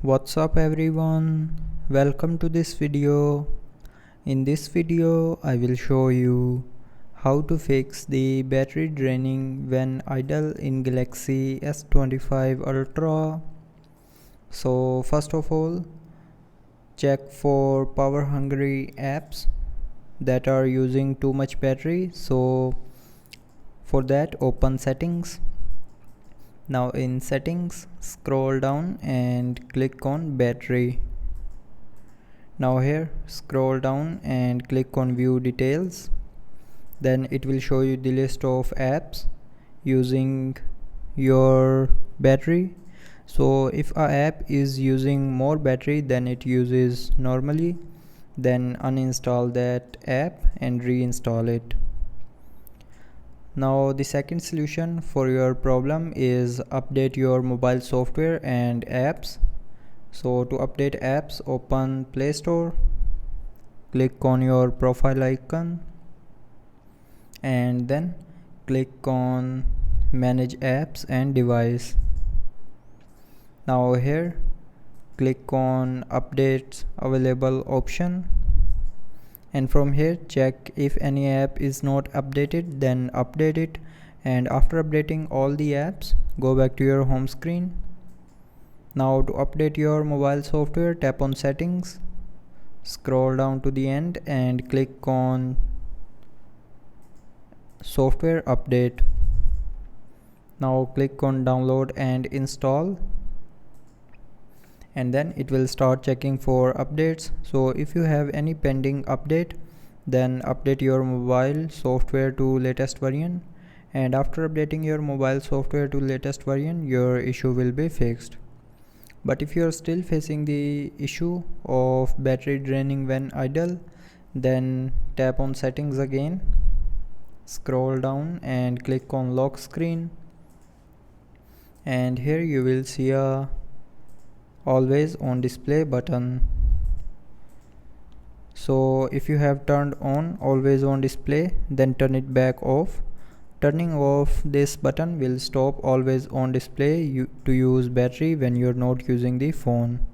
What's up everyone, welcome to this video. In this video I will show you how to fix the battery draining when idle in Galaxy S25 Ultra. So first of all, check for power hungry apps that are using too much battery. So for that, open settings. Now in settings, scroll down and click on battery. Now here, scroll down and click on view details. Then it will show you the list of apps using your battery. So if a app is using more battery than it uses normally, then uninstall that app and reinstall it. Now the second solution for your problem is update your mobile software and apps. So to update apps, open Play Store, click on your profile icon and then click on manage apps and device. Now here click on updates available option, and from here check if any app is not updated, then update it, and after updating all the apps, go back to your home screen. Now to update your mobile software, tap on settings, scroll down to the end and click on software update. Now click on download and install, and then it will start checking for updates. So if you have any pending update, then update your mobile software to latest version, and after updating your mobile software to latest version, your issue will be fixed. But if you are still facing the issue of battery draining when idle, then tap on settings again, scroll down and click on lock screen, and here you will see a always on display button. So if you have turned on always on display, then turn it back off. Turning off this button will stop always on display to use battery when you're not using the phone.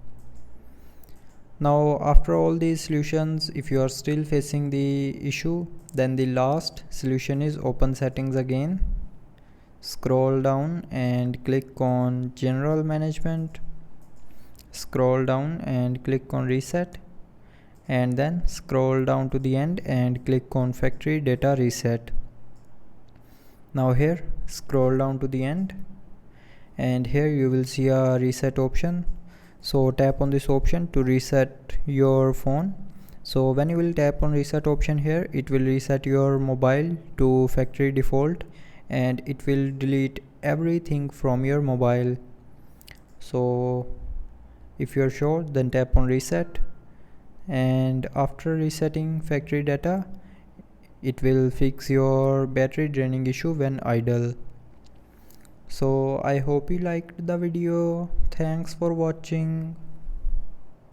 Now after all these solutions, if you are still facing the issue, then the last solution is open settings again, scroll down and click on general management, scroll down and click on reset, and then scroll down to the end and click on factory data reset. Now here scroll down to the end, and here you will see a reset option. So tap on this option to reset your phone. So when you will tap on reset option here, it will reset your mobile to factory default, and it will delete everything from your mobile. So if you're sure, then tap on reset, and after resetting factory data, it will fix your battery draining issue when idle. So I hope you liked the video. Thanks for watching.